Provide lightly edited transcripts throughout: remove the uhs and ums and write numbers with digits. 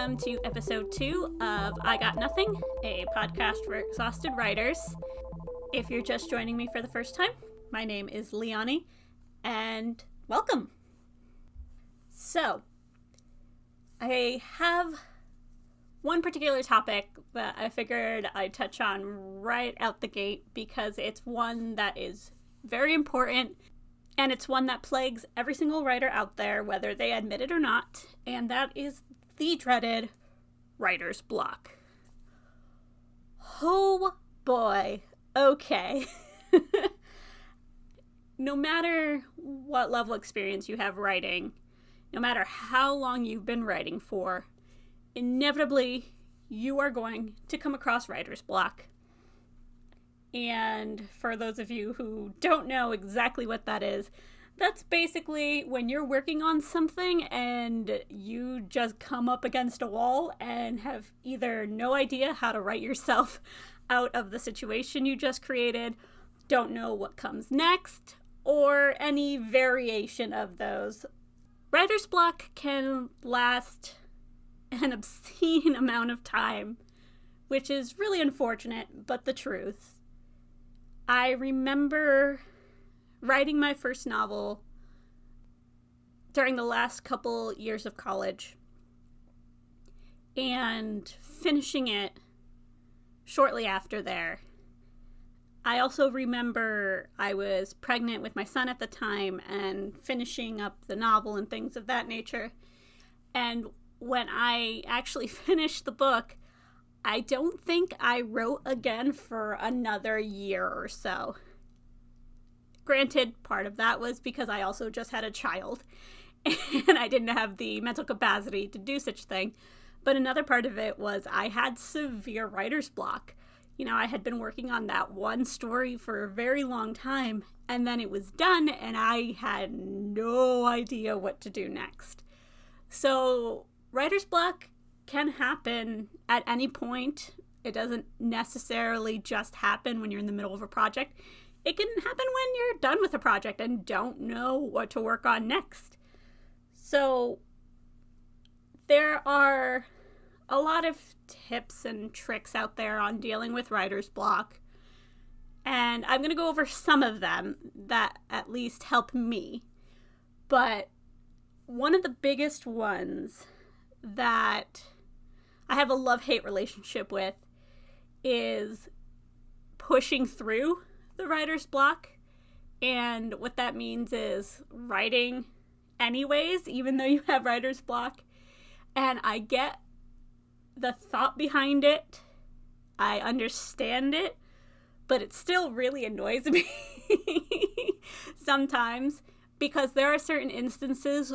welcome to episode 2 of I Got Nothing, a podcast for exhausted writers. If you're just joining me for the first time, my name is Leani, and welcome. So, I have one particular topic that I figured I'd touch on right out the gate because it's one that is very important, and it's one that plagues every single writer out there, whether they admit it or not, and that is the dreaded writer's block. Oh boy, okay. No matter what level of experience you have writing, no matter how long you've been writing for, inevitably you are going to come across writer's block. And for those of you who don't know exactly what that is, that's basically when you're working on something and you just come up against a wall and have either no idea how to write yourself out of the situation you just created, don't know what comes next, or any variation of those. Writer's block can last an obscene amount of time, which is really unfortunate, but the truth. I remember writing my first novel during the last couple years of college and finishing it shortly after there. I also remember I was pregnant with my son at the time and finishing up the novel and things of that nature. And when I actually finished the book, I don't think I wrote again for another year or so. Granted, part of that was because I also just had a child and I didn't have the mental capacity to do such a thing. But another part of it was I had severe writer's block. You know, I had been working on that one story for a very long time, and then it was done and I had no idea what to do next. So writer's block can happen at any point. It doesn't necessarily just happen when you're in the middle of a project. It can happen when you're done with a project and don't know what to work on next. So there are a lot of tips and tricks out there on dealing with writer's block, and I'm going to go over some of them that at least help me. But one of the biggest ones that I have a love-hate relationship with is pushing through the writer's block. And what that means is writing anyways, even though you have writer's block. And I get the thought behind it. I understand it, but it still really annoys me sometimes, because there are certain instances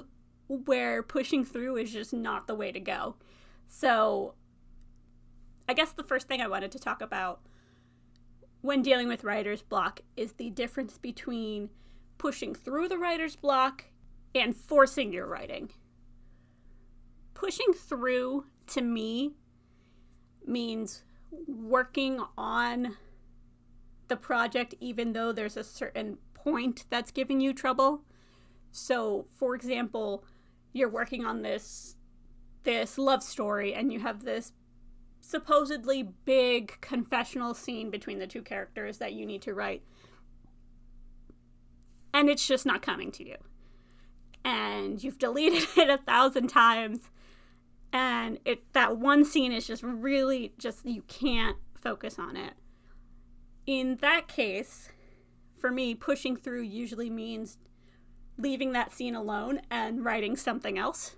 where pushing through is just not the way to go. So I guess the first thing I wanted to talk about when dealing with writer's block is the difference between pushing through the writer's block and forcing your writing. Pushing through, to me, means working on the project even though there's a certain point that's giving you trouble. So, for example, you're working on this love story and you have this supposedly big confessional scene between the two characters that you need to write, and it's just not coming to you, and you've deleted it 1,000 times, and that one scene is just really you can't focus on it. In that case, for me, pushing through usually means leaving that scene alone and writing something else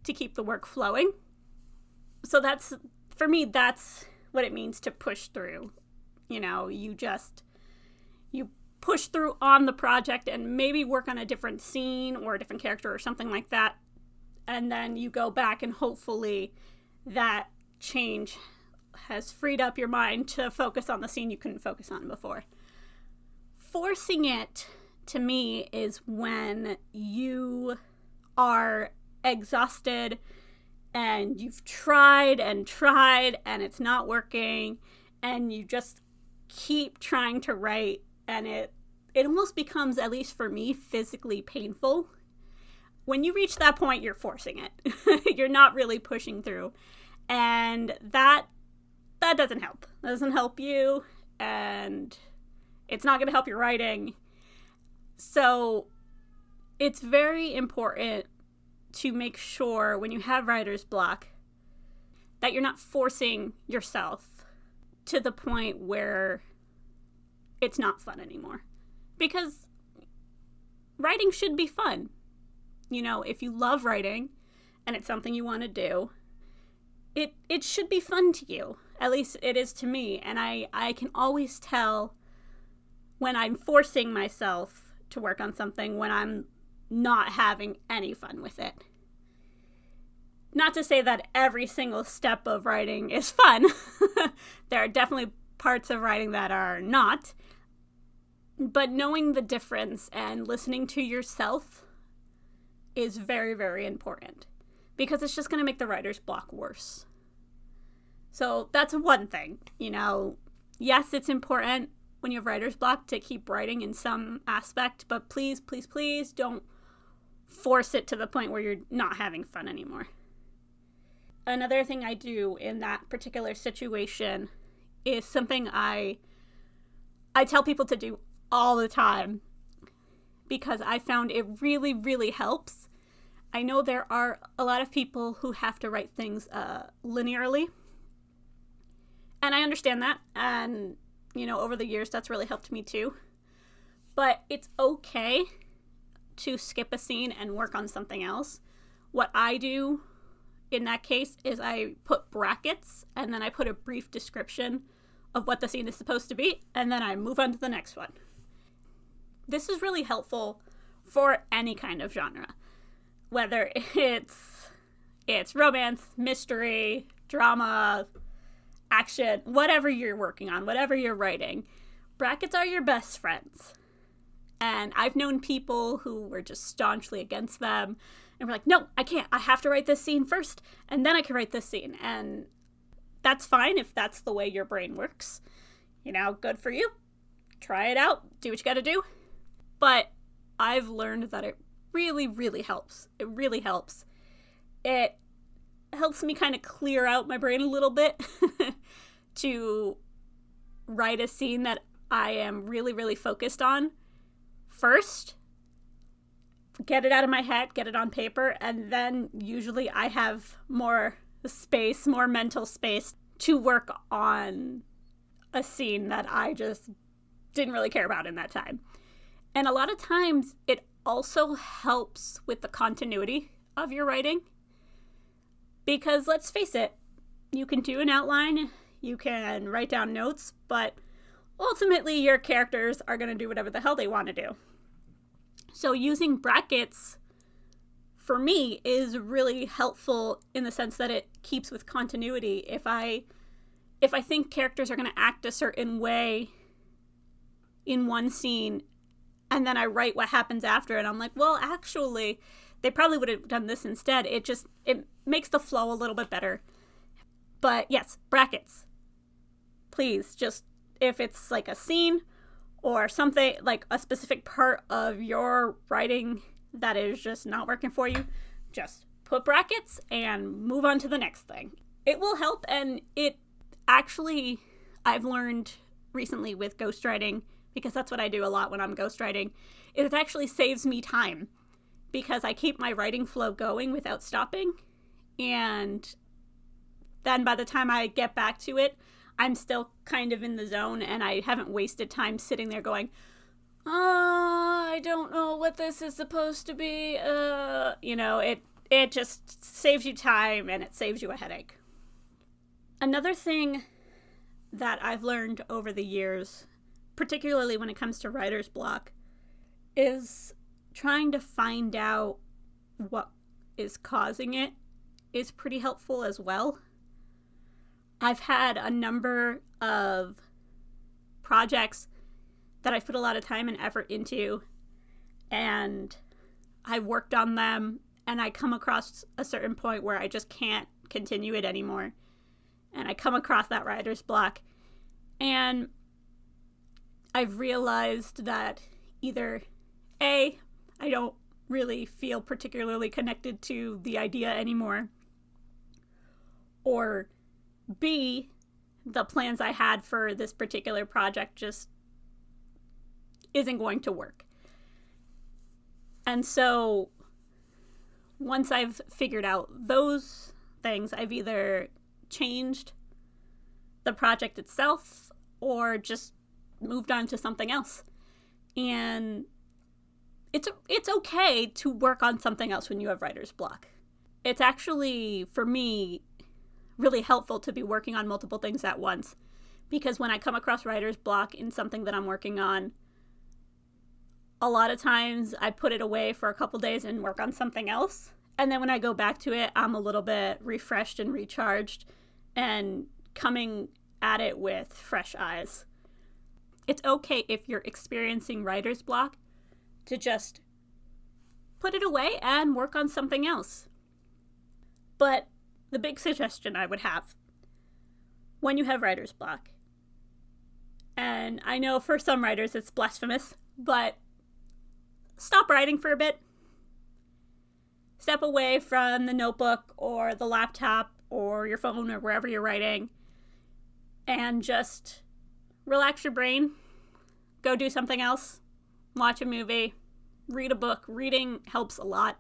to keep the work flowing. So for me, that's what it means to push through. You know, you push through on the project and maybe work on a different scene or a different character or something like that. And then you go back and hopefully that change has freed up your mind to focus on the scene you couldn't focus on before. Forcing it, to me, is when you are exhausted and you've tried and it's not working, and you just keep trying to write, and it almost becomes, at least for me, physically painful. when you reach that point, you're forcing it. You're not really pushing through. And that doesn't help. That doesn't help you, and it's not going to help your writing. So it's very important to make sure when you have writer's block that you're not forcing yourself to the point where it's not fun anymore. Because writing should be fun. You know, if you love writing and it's something you want to do, it should be fun to you. At least it is to me. And I can always tell when I'm forcing myself to work on something, when I'm not having any fun with it. Not to say that every single step of writing is fun. There are definitely parts of writing that are not. But knowing the difference and listening to yourself is very, very important, because it's just going to make the writer's block worse. So that's one thing, you know. Yes, it's important when you have writer's block to keep writing in some aspect, but please, please, please don't force it to the point where you're not having fun anymore. Another thing I do in that particular situation is something I tell people to do all the time, because I found it really, really helps. I know there are a lot of people who have to write things linearly, and I understand that, and, you know, over the years, that's really helped me too. But it's okay to skip a scene and work on something else. What I do in that case is I put brackets, and then I put a brief description of what the scene is supposed to be, and then I move on to the next one. This is really helpful for any kind of genre, whether it's romance, mystery, drama, action, whatever you're working on, whatever you're writing. Brackets are your best friends. And I've known people who were just staunchly against them and were like, no, I can't. I have to write this scene first, and then I can write this scene. And that's fine if that's the way your brain works. You know, good for you. Try it out. Do what you got to do. But I've learned that it really, really helps. It really helps. It helps me kind of clear out my brain a little bit to write a scene that I am really, really focused on first, get it out of my head, get it on paper, and then usually I have more space, more mental space to work on a scene that I just didn't really care about in that time. And a lot of times it also helps with the continuity of your writing, because let's face it, you can do an outline, you can write down notes, but ultimately your characters are going to do whatever the hell they want to do. So using brackets for me is really helpful in the sense that it keeps with continuity. If I think characters are going to act a certain way in one scene, and then I write what happens after, and I'm like, well, actually, they probably would have done this instead. It makes the flow a little bit better. But yes, brackets. Please, just if it's like a scene or something, like a specific part of your writing that is just not working for you, just put brackets and move on to the next thing. It will help, and it actually, I've learned recently with ghostwriting, because that's what I do a lot when I'm ghostwriting, it actually saves me time, because I keep my writing flow going without stopping, and then by the time I get back to it, I'm still kind of in the zone, and I haven't wasted time sitting there going, I don't know what this is supposed to be. You know, it just saves you time, and it saves you a headache. Another thing that I've learned over the years, particularly when it comes to writer's block, is trying to find out what is causing it is pretty helpful as well. I've had a number of projects that I've put a lot of time and effort into, and I've worked on them, and I come across a certain point where I just can't continue it anymore. And I come across that writer's block, and I've realized that either A, I don't really feel particularly connected to the idea anymore. Or B, the plans I had for this particular project just isn't going to work. And so once I've figured out those things, I've either changed the project itself or just moved on to something else. And it's okay to work on something else when you have writer's block. It's actually, for me, really helpful to be working on multiple things at once, because when I come across writer's block in something that I'm working on, a lot of times I put it away for a couple days and work on something else. And then when I go back to it, I'm a little bit refreshed and recharged and coming at it with fresh eyes. It's okay if you're experiencing writer's block to just put it away and work on something else. But the big suggestion I would have when you have writer's block, and I know for some writers it's blasphemous, but stop writing for a bit. Step away from the notebook or the laptop or your phone or wherever you're writing and just relax your brain. Go do something else. Watch a movie. Read a book. Reading helps a lot.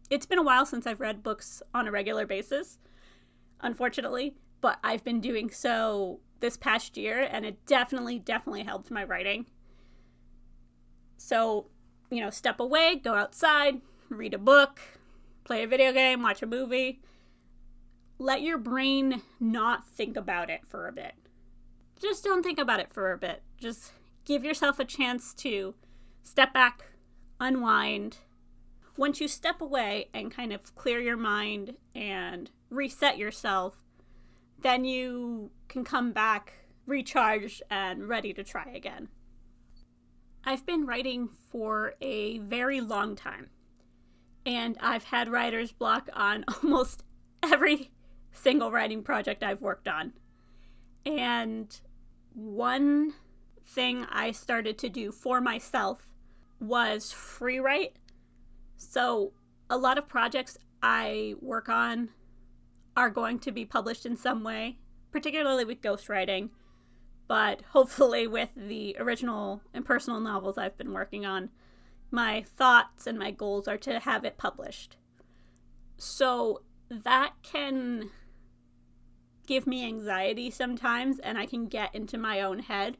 It's been a while since I've read books on a regular basis, unfortunately, but I've been doing so this past year, and it definitely helped my writing. So, step away, go outside, read a book, play a video game, watch a movie. Let your brain not think about it for a bit. Just don't think about it for a bit. Just give yourself a chance to step back, unwind. Once you step away and kind of clear your mind and reset yourself, then you can come back recharged and ready to try again. I've been writing for a very long time, and I've had writer's block on almost every single writing project I've worked on. And one thing I started to do for myself was free write. So a lot of projects I work on are going to be published in some way, particularly with ghostwriting, but hopefully with the original and personal novels I've been working on, my thoughts and my goals are to have it published. So that can give me anxiety sometimes, and I can get into my own head.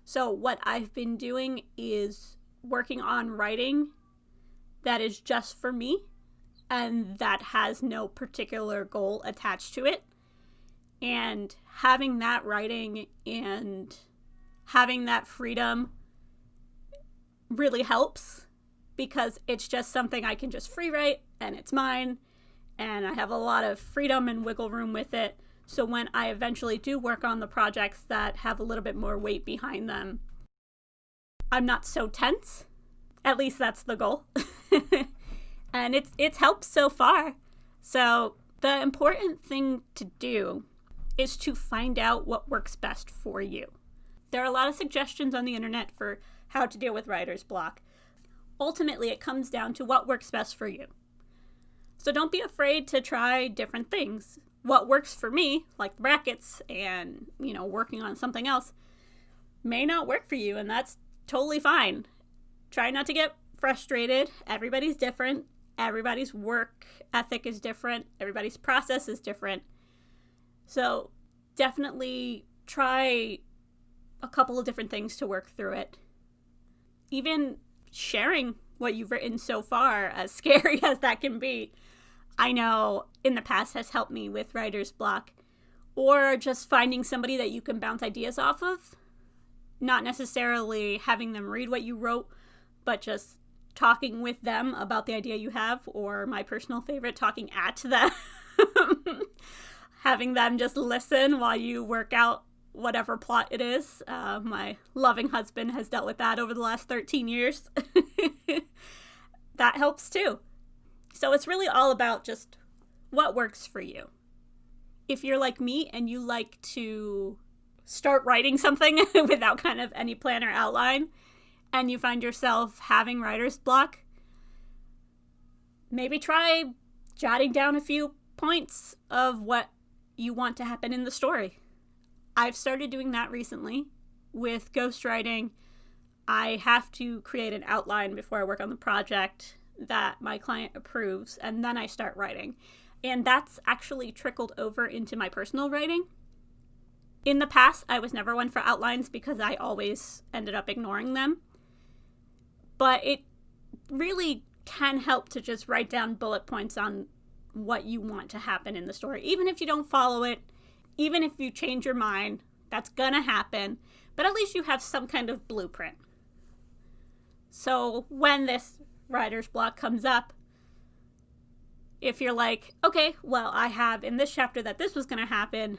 So what I've been doing is working on writing that is just for me and that has no particular goal attached to it. And having that writing and having that freedom really helps, because it's just something I can just free write and it's mine, and I have a lot of freedom and wiggle room with it. So when I eventually do work on the projects that have a little bit more weight behind them, I'm not so tense. At least that's the goal. And it's helped so far. So the important thing to do is to find out what works best for you. There are a lot of suggestions on the internet for how to deal with writer's block. Ultimately, it comes down to what works best for you. So don't be afraid to try different things. What works for me, like brackets and, working on something else, may not work for you, and that's totally fine. Try not to get frustrated. Everybody's different. Everybody's work ethic is different. Everybody's process is different. So definitely try a couple of different things to work through it. Even sharing what you've written so far, as scary as that can be, I know in the past has helped me with writer's block. Or just finding somebody that you can bounce ideas off of. Not necessarily having them read what you wrote, but just talking with them about the idea you have, or my personal favorite, talking at them. Having them just listen while you work out whatever plot it is. My loving husband has dealt with that over the last 13 years. That helps too. So it's really all about just what works for you. If you're like me and you like to start writing something without kind of any plan or outline, and you find yourself having writer's block, maybe try jotting down a few points of what you want to happen in the story. I've started doing that recently. With ghostwriting, I have to create an outline before I work on the project that my client approves, and then I start writing. And that's actually trickled over into my personal writing. In the past, I was never one for outlines because I always ended up ignoring them. But it really can help to just write down bullet points on what you want to happen in the story. Even if you don't follow it, even if you change your mind, that's gonna happen. But at least you have some kind of blueprint. So when this writer's block comes up, if you're like, okay, well, I have in this chapter that this was gonna happen,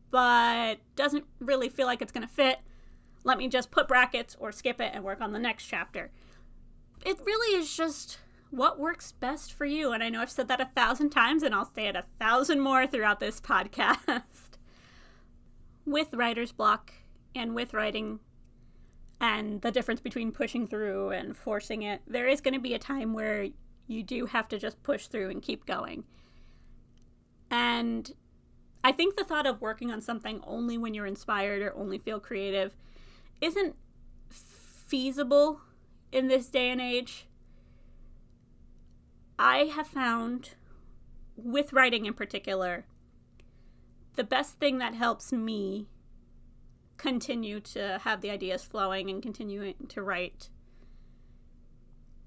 but doesn't really feel like it's gonna fit, let me just put brackets or skip it and work on the next chapter. It really is just what works best for you. And I know I've said that 1,000 times, and I'll say it 1,000 more throughout this podcast. With writer's block and with writing and the difference between pushing through and forcing it, there is going to be a time where you do have to just push through and keep going. And I think the thought of working on something only when you're inspired or only feel creative isn't feasible in this day and age. I have found, with writing in particular, the best thing that helps me continue to have the ideas flowing and continuing to write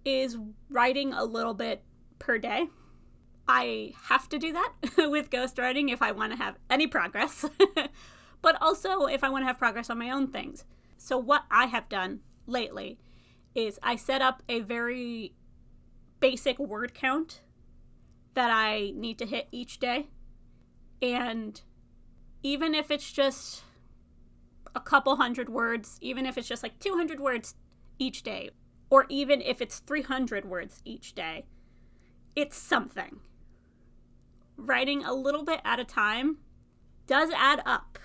is writing a little bit per day. I have to do that with ghostwriting if I want to have any progress, but also if I want to have progress on my own things. So what I have done lately is I set up a very basic word count that I need to hit each day. And even if it's just a couple hundred words, even if it's just like 200 words each day, or even if it's 300 words each day, it's something. Writing a little bit at a time does add up.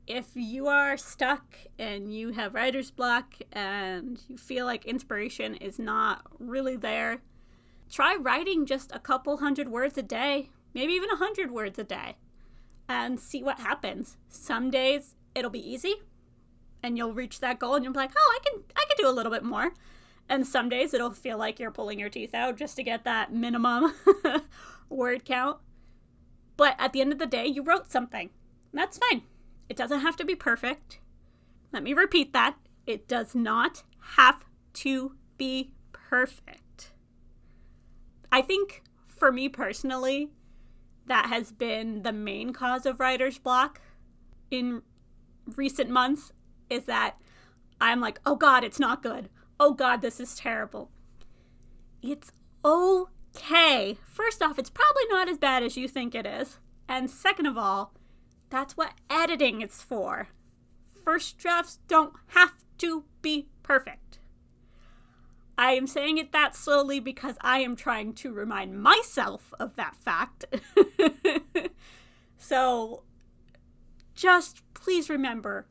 If you are stuck and you have writer's block and you feel like inspiration is not really there, try writing just a couple hundred words a day, maybe even 100 words a day, and see what happens. Some days it'll be easy and you'll reach that goal and you'll be like, oh, I can do a little bit more. And some days it'll feel like you're pulling your teeth out just to get that minimum word count. But at the end of the day, you wrote something. That's fine. It doesn't have to be perfect. Let me repeat that. It does not have to be perfect. I think for me personally, that has been the main cause of writer's block in recent months, is that I'm like, oh God, it's not good. Oh God, this is terrible. It's okay. First off, it's probably not as bad as you think it is. And second of all, that's what editing is for. First drafts don't have to be perfect. I am saying it that slowly because I am trying to remind myself of that fact. So just please remember,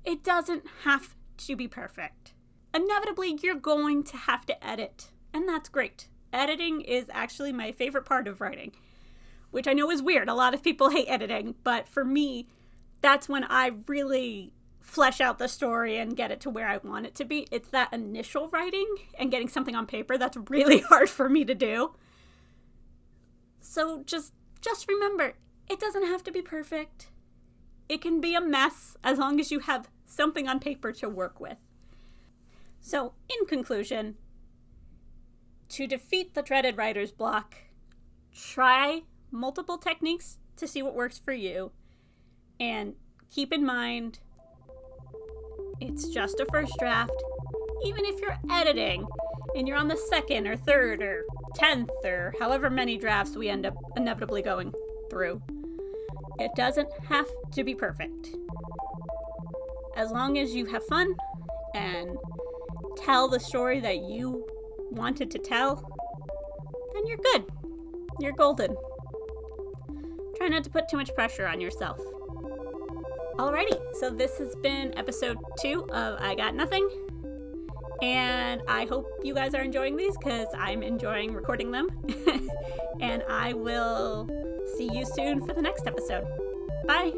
it doesn't have to be perfect. Inevitably, you're going to have to edit, and that's great. Editing is actually my favorite part of writing, which I know is weird. A lot of people hate editing, but for me, that's when I really flesh out the story and get it to where I want it to be. It's that initial writing and getting something on paper that's really hard for me to do. So just remember, it doesn't have to be perfect. It can be a mess as long as you have something on paper to work with. So, in conclusion, to defeat the dreaded writer's block, try multiple techniques to see what works for you. And keep in mind, it's just a first draft. Even if you're editing and you're on the second or third or 10th or however many drafts we end up inevitably going through, it doesn't have to be perfect. As long as you have fun and tell the story that you wanted to tell, then you're good. You're golden. Try not to put too much pressure on yourself. Alrighty, so this has been episode 2 of I Got Nothing. And I hope you guys are enjoying these because I'm enjoying recording them. And I will see you soon for the next episode. Bye!